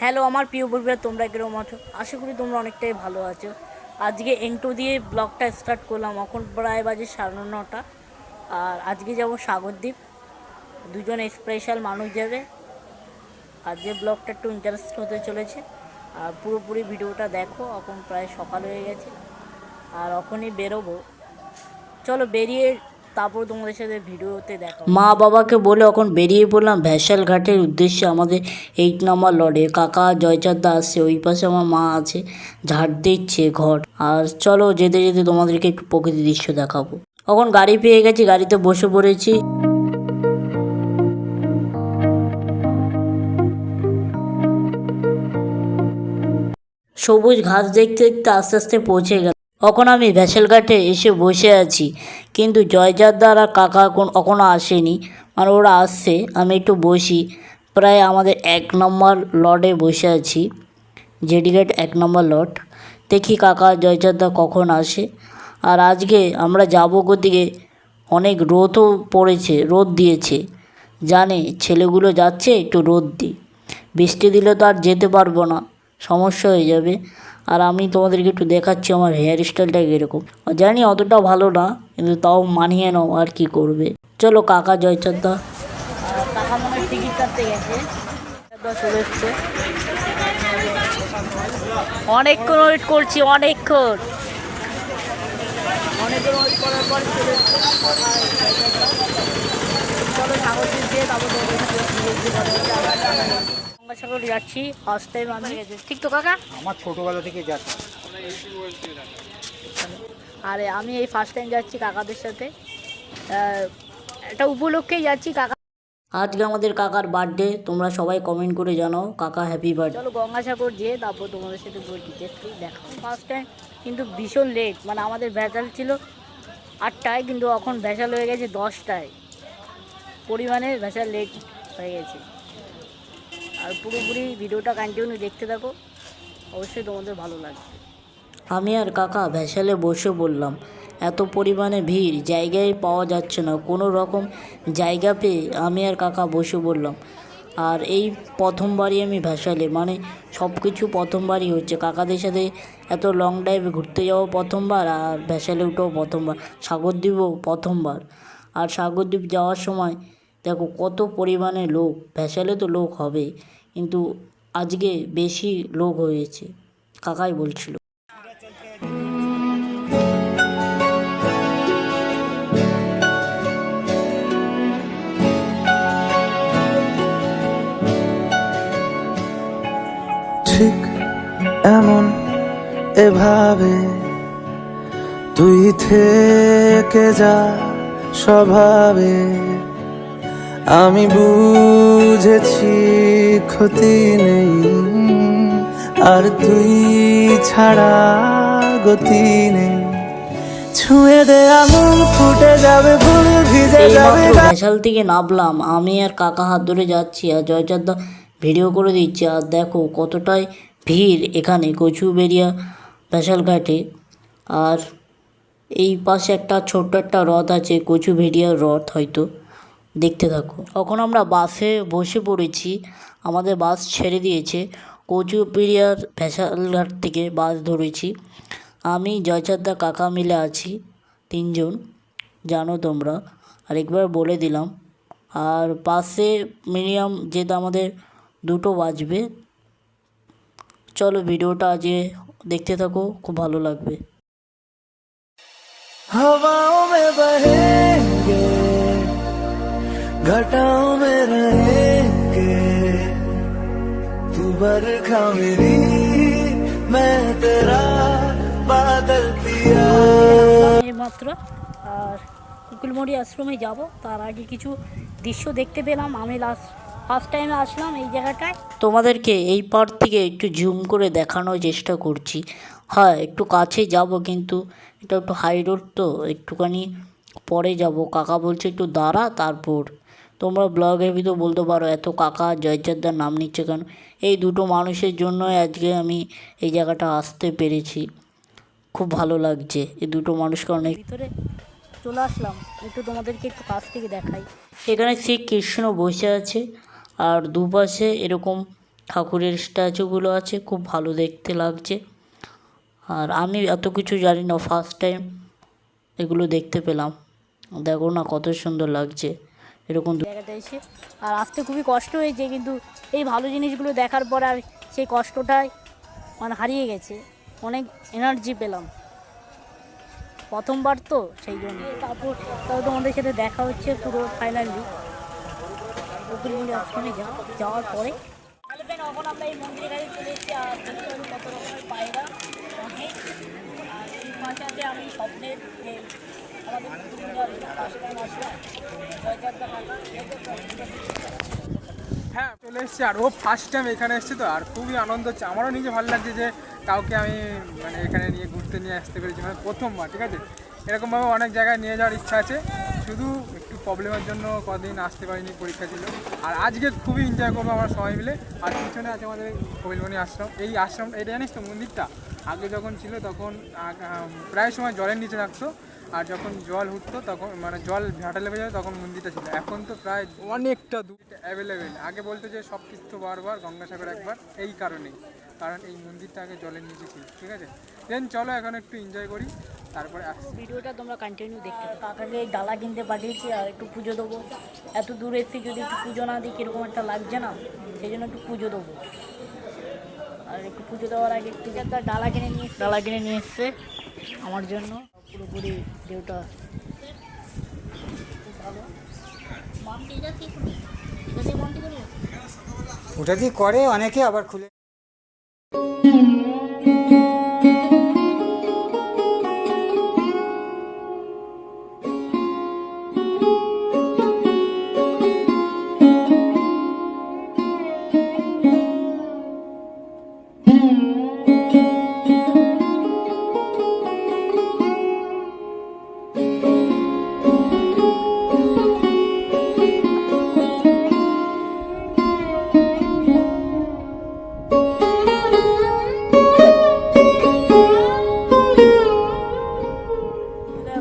Hello আমার প্রিয় বন্ধুরা, তোমরা কিরকম আছো? আশা করি তোমরা অনেকটাই ভালো আছো। আজকে এন্ট্রো দিয়ে ব্লগটা স্টার্ট করলাম। এখন প্রায় বাজে 9:30। আর আজকে যাব সাগরদ্বীপ। দুজন স্পেশাল মানুষ যাবে। আজকে ব্লগটা একটু ইন্টারেস্ট হতে চলেছে। আর পুরোপুরি ভিডিওটা দেখো। এখন প্রায় সকাল হয়ে গেছে আর এখনই বেরোবো। চলো বেরিয়ে তারপর তোমাদের সাথে ভিডিওতে দেখা। মা বাবাকে বলে এখন বেরিয়ে পড়লাম ভ্যাসাল ঘাটের উদ্দেশ্যে। আমাদের 8 নম্বর লড়ে কাকা জয়চাঁদদা আসছে, ওই পাশে আমার মা আছে, ঝাড় দিচ্ছে ঘর। আর চলো যেতে যেতে তোমাদেরকে একটু প্রকৃতির দৃশ্য দেখাবো। এখন গাড়ি পেয়ে গেছি, গাড়িতে বসে পড়েছি। সবুজ ঘাস দেখতে দেখতে আস্তে আস্তে পৌঁছে গেল। এখন আমি ভ্যাসেলঘাটে এসে বসে আছি, কিন্তু জয়চাঁদদার আর কাকা এখনও আসেনি। মানে ওরা আসছে, আমি একটু বসি। প্রায় আমাদের 1 নম্বর লটে বসে আছি, জেডিঘাট 1 নম্বর লট। দেখি কাকা জয়চাঁদদা কখন আসে। আর আজকে আমরা যাবো কোদিকে, অনেক রোদও পড়েছে, রোদ দিয়েছে। জানে ছেলেগুলো যাচ্ছে একটু রোদ দিই, বৃষ্টি দিলে তো আর যেতে পারবো না, সমস্যা হয়ে যাবে। আর আমি তোমাদেরকে একটু দেখাচ্ছি আমার হেয়ার স্টাইলটা কীরকম। জানি অতটা ভালো না, কিন্তু তাও মানিয়ে নাও, আর কি করবে। চলো কাকা জয়চাঁদদা, কাকা মনে হয় টিকিট কাটতে গেছে, চলে এসছে। অনেকক্ষণ ওয়েট করছি, অনেকক্ষণ ওয়েট করার পর চলে এসছে। চলো সাগরদ্বীপ দিয়ে তারপর গঙ্গাসাগর যাচ্ছি ফার্স্ট টাইম আমি। ঠিক তো কাকা? আমার ছোটোবেলা থেকে যাচ্ছি। আরে আমি এই ফার্স্ট টাইম যাচ্ছি কাকাদের সাথে, একটা উপলক্ষেই যাচ্ছি। কাকা আজকে আমাদের কাকার বার্থডে, তোমরা সবাই কমেন্ট করে জানাও কাকা হ্যাপি বার্থডে। চলো গঙ্গাসাগর যেয়ে তারপর তোমাদের সাথে বলছি দেখো। ফার্স্ট টাইম কিন্তু ভীষণ লেট, মানে আমাদের ভ্যাসাল ছিল 8টায়, কিন্তু এখন ভ্যাসাল হয়ে গেছে 10টায়। পরিমাণে ভ্যাসাল লেট হয়ে গেছে। আর পুরোপুরি ভিডিওটা কন্টিনিউ দেখতে থাকো, অবশ্যই তোমাদের ভালো লাগবে। আমি আর কাকা ভ্যাসালে বসে বললাম, এত পরিমাণে ভিড়, জায়গায় পাওয়া যাচ্ছে না। কোনো রকম জায়গা পেয়ে আমি আর কাকা বসে বললাম। আর এই প্রথমবারই আমি ভ্যাসালে, মানে সব কিছু প্রথমবারই হচ্ছে। কাকাদের সাথে এত লং ড্রাইভে ঘুরতে যাওয়া প্রথমবার, আর ভ্যাসালে উঠেও প্রথমবার, সাগরদ্বীপও প্রথমবার। আর সাগরদ্বীপ যাওয়ার সময় দেখো কত পরিমাণে লোক। ভ্যাসালে তো লোক হবে, কিন্তু আজকে বেশি লোক হয়েছে, কাকাই বলছিল। ঠিক এমন এভাবে তুই থেকে যা স্বভাবে, আমি বুঝেছি ক্ষতি নেই, আর তুই ছাড়া গতি নেই। ছুঁয়ে দে আঙুল, ফুটে যাবে ফুল, ভিজে যাবে। ভ্যাসাল থেকে নামলাম, আমি আর কাকা হাত ধরে যাচ্ছি, আর জয়চাঁদদা ভিডিও করে দিচ্ছে। আর দেখো কতটাই ভিড় এখানে কচুবেড়িয়া ভ্যাসাল ঘাটে। আর এই পাশে একটা ছোট্ট একটা রথ আছে, কচুবেড়িয়ার রথ, হয়তো দেখতে থাকো। এখন আমরা বাসে বসে পড়েছি, আমাদের বাস ছেড়ে দিয়েছে। কচুবেড়িয়ার ভ্যাসাল ঘাট থেকে বাস ধরেছি। আমি জয়চাঁদদা কাকা মিলে আছি 3জন, জানো তোমরা, আরেকবার বলে দিলাম। আর বাসে মিনিমাম যেতে আমাদের 2টো বাজবে। চলো ভিডিওটা আজকে দেখতে থাকো, খুব ভালো লাগবে। हवाओं में बहेंगे, घटाओं में रहेंगे, तू बरखा मेरी, मैं तेरा बादल पिया। মাত্র আর কুকুলমুড়ি আশ্রমে যাব, তার আগে কিছু দৃশ্য দেখতে পেলাম। আমি ফার্স্ট টাইমে আসলাম এই জায়গাটায়, তোমাদেরকে এই পার থেকে একটু জুম করে দেখানোর চেষ্টা করছি। হ্যাঁ একটু কাছে যাব, কিন্তু এটা একটু হাই রোড তো, একটুখানি পরে যাব। কাকা বলছে একটু দাঁড়া, তারপর তোমরা ব্লগের ভিতর বলতে পারো এত কাকা জয়চাঁদদার নাম নিচ্ছে কেন। এই দুটো মানুষের জন্য আজকে আমি এই জায়গাটা আসতে পেরেছি, খুব ভালো লাগছে এই দুটো মানুষকে। অনেক ভিতরে চলে আসলাম, একটু তোমাদেরকে একটু কাছ থেকে দেখাই। এখানে শ্রীকৃষ্ণ বসে আছে, আর দুপাশে এরকম ঠাকুরের স্ট্যাচুগুলো আছে, খুব ভালো দেখতে লাগছে। আর আমি এত কিছু জানি না, ফার্স্ট টাইম এগুলো দেখতে পেলাম। দেখো না কত সুন্দর লাগছে এরকম জায়গাটা এসে। আর আসতে খুবই কষ্ট হয়েছে, কিন্তু এই ভালো জিনিসগুলো দেখার পর আর সেই কষ্টটাই মানে হারিয়ে গেছে, অনেক এনার্জি পেলাম প্রথমবার তো, সেই জন্য। তারপর তোমাদের সাথে দেখা হচ্ছে পুরো ফাইনালি যাওয়ার পরে। এখন আমরা এই মন্দিরের কাছে চলে এসেছি, আর কত রকমের পায়রা অনেক। আর এই পাশে আছে আমি স্বপ্নের যে হ্যাঁ চলে এসেছি, আর ও ফার্স্ট টাইম এখানে এসেছে তো, আর খুবই আনন্দ হচ্ছে। আমারও নিজে ভালো লাগছে যে কাউকে আমি মানে এখানে নিয়ে ঘুরতে নিয়ে আসতে পেরেছি, মানে প্রথমবার। ঠিক আছে, এরকমভাবে অনেক জায়গায় নিয়ে যাওয়ার ইচ্ছা আছে, শুধু একটু প্রবলেমের জন্য কদিন আসতে পারিনি, পরীক্ষা ছিল। আর আজকে খুবই এনজয় করবো আমরা সবাই মিলে। আর পিছনে আছে আমাদের কপিলমণি আশ্রম। এই আশ্রম, এটা জানিস তো মন্দিরটা আগে যখন ছিল তখন প্রায় সময় জলের নিচে থাকতো, আর যখন জল উঠতো তখন মানে জল ভাটা লেগে যায় তখন মন্দিরটা ছিল। এখন তো প্রায় অনেকটা দূর অ্যাভেলেবেল। আগে বলতো যে সব তীর্থ বারবার, গঙ্গাসাগর একবার, এই কারণেই, কারণ এই মন্দিরটা আগে জলের নিচে ছিল। ঠিক আছে, দেন চলো এখন একটু এনজয় করি, তারপরে ভিডিওটা তোমরা কন্টিনিউ দেখতে পাবে। কাকাকে এই ডালা কিনতে পাঠিয়েছি, আর একটু পুজো দেবো। এত দূর এসেছি, যদি একটু পুজো না দিই কীরকম একটা লাগছে না, সেই জন্য একটু পুজো দেবো। আর একটু পুজো দেওয়ার আগে একটু একটা ডালা কিনে নিয়ে এসছে আমার জন্য। পুরোপুরি ভিউটা খুব ভালো। ওটা দিয়ে করে অনেকে, আবার খুলে।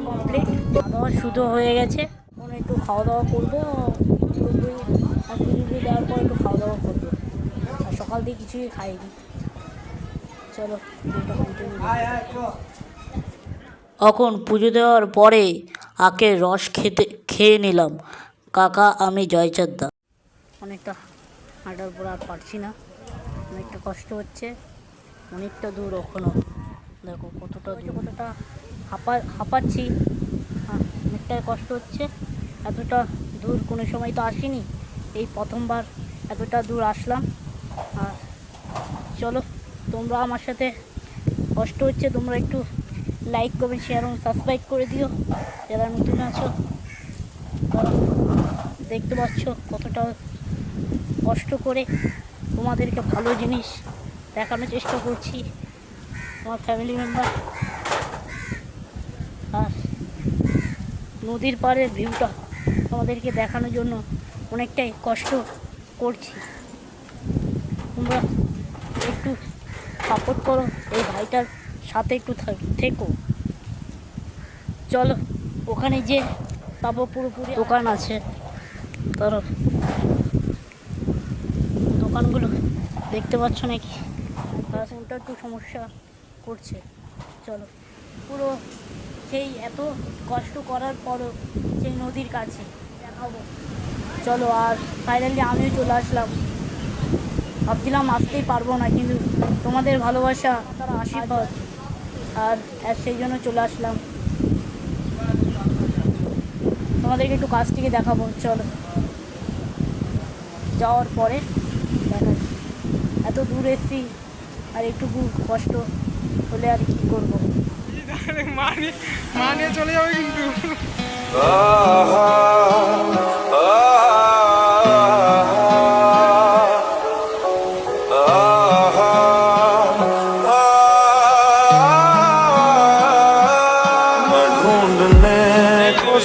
কমপ্লিট, খাওয়া দাওয়া শুধু হয়ে গেছে। এখন একটু খাওয়া দাওয়া করবো, পুরোপুরি পুজো দেওয়ার পর একটু খাওয়া দাওয়া করবো। আর সকাল দিয়ে কিছুই খাইনি। চলো এখন পুজো দেওয়ার পরে আখের রস খেয়ে নিলাম কাকা, আমি জয়চাঁদদা। অনেকটা হাঁটার পর আর পারছি না, অনেকটা কষ্ট হচ্ছে, অনেকটা দূর এখনও। দেখো কতটা হাঁপাচ্ছি, অনেকটাই কষ্ট হচ্ছে। এতটা দূর কোনো সময় তো আসিনি, এই প্রথমবার এতটা দূর আসলাম। আর চলো, তোমরা আমার সাথে কষ্ট হচ্ছে, তোমরা একটু লাইক কমেন্ট শেয়ার এবং সাবস্ক্রাইব করে দিও যারা নতুন আছো। দেখতে পাচ্ছ কতটা কষ্ট করে তোমাদেরকে ভালো জিনিস দেখানোর চেষ্টা করছি, আমার ফ্যামিলি মেম্বার। আর নদীর পাড়ের ভিউটা তোমাদেরকে দেখানোর জন্য অনেকটাই কষ্ট করছি। তোমরা একটু সাপোর্ট করো, এই ভাইটার সাথে একটু থেকো। চলো ওখানে যে তারপর পুরোপুরি দোকান আছে, তার দোকানগুলো দেখতে পাচ্ছ নাকি, ওটা একটু সমস্যা করছে। চলো পুরো সেই এত কষ্ট করার পরও সেই নদীর কাছে দেখাবো। চলো, আর ফাইনালি আমিও চলে আসলাম। ভাবছিলাম আসতেই পারবো না, কিন্তু তোমাদের ভালোবাসা, তারা আশীর্বাদ, আর সেই জন্য চলে আসলাম। তোমাদেরকে একটু কাছ থেকে দেখাবো। চলো, যাওয়ার পরে দেখা, এত দূর এসছি, আর একটুকু কষ্ট হলে আর কি করবো। মা নিয়ে চলে যাবে কিন্তু।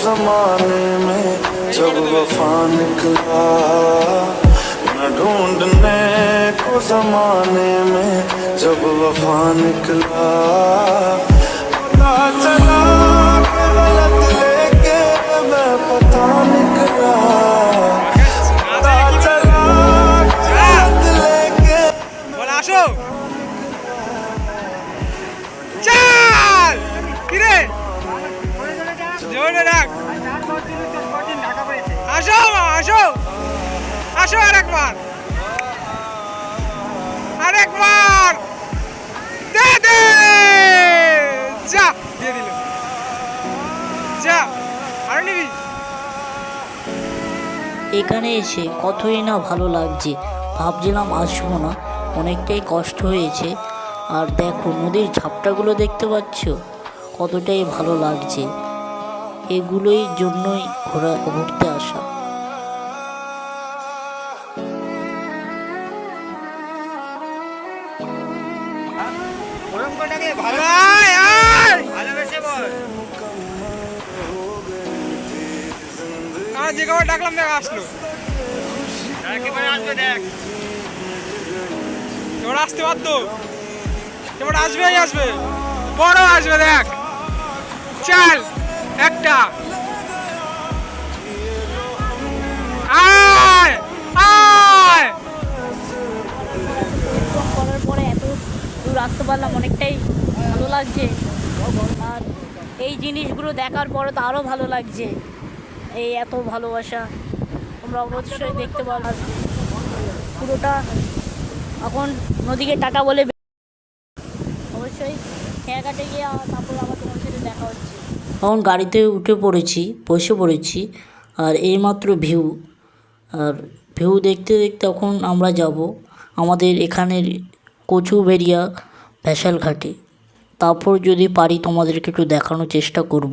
जमाने में जब वफा निकला, मैं ढूंढने को जमाने में जब वफा निकला, पता चला कि गलत लेके मैं पता निकला, पता चला कि गलत लेके আসো চাল কিরে জোরে ডাক আসো আসো আসো আরেকবার দে দে যা দিয়ে দিল যা আর নিবি এখানে এসে কতই না ভালো লাগছে, ভাবছিলাম আসবো না, অনেকটাই কষ্ট হয়েছে। আর দেখো নদীর ঝাপটাগুলো দেখতে পাচ্ছ, কতটাই ভালো লাগছে। এগুলোই জন্যই ঘুরতে আসা। আয় আয় আর যে কবার ডাকলাম দেখ আসলো এবার আসতে বাধ্য, এবার আসবেই আসবে, বড় আসবে দেখ। চাল একটা আয় আয় করার পরে এত দূর আসতে পারলাম, অনেকটাই ভালো লাগছে। আর এই জিনিসগুলো দেখার পরে তো আরও ভালো লাগছে। এই এত ভালোবাসা তোমরা অবশ্যই দেখতে পারো। আর পুরোটা এখন নদীকে টাটা বলে অবশ্যই খেয়াঘাটে গিয়ে তারপর আবার তোমার সাথে দেখা হচ্ছে। এখন গাড়িতে উঠে পড়েছি, বসে পড়েছি। আর এইমাত্র আর ভিউ দেখতে দেখতে এখন আমরা যাব আমাদের এখানের কচুবেড়িয়া ভ্যাসাল ঘাটে। তারপর যদি পারি তোমাদেরকে একটু দেখানোর চেষ্টা করব,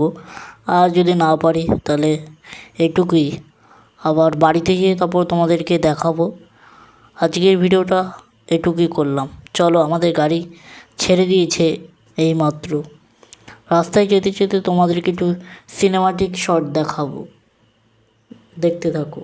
আর যদি না পারি তাহলে এটুকুই, আবার বাড়িতে গিয়ে তারপর তোমাদেরকে দেখাবো। আজকের ভিডিওটা এটুকুই করলাম। চলো, আমাদের গাড়ি ছেড়ে দিয়েছে এইমাত্র। রাস্তায় যেতে যেতে তোমাদেরকে একটু সিনেমাটিক শট দেখাবো, দেখতে থাকো।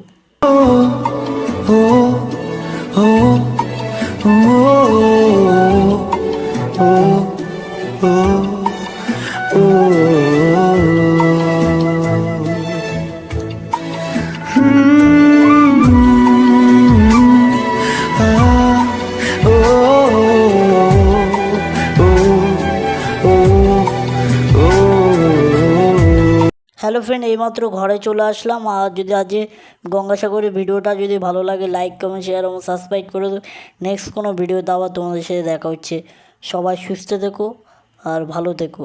হ্যালো ফ্রেন্ড, এইমাত্র ঘরে চলে আসলাম। আর যদি আজ গঙ্গাসাগরের ভিডিওটা যদি ভালো লাগে, লাইক কমেন্ট শেয়ার এবং সাবস্ক্রাইব করে দেবো। নেক্সট কোনো ভিডিওতে আবার তোমাদের সাথে দেখা হচ্ছে। সবাই সুস্থ থেকো আর ভালো থেকো।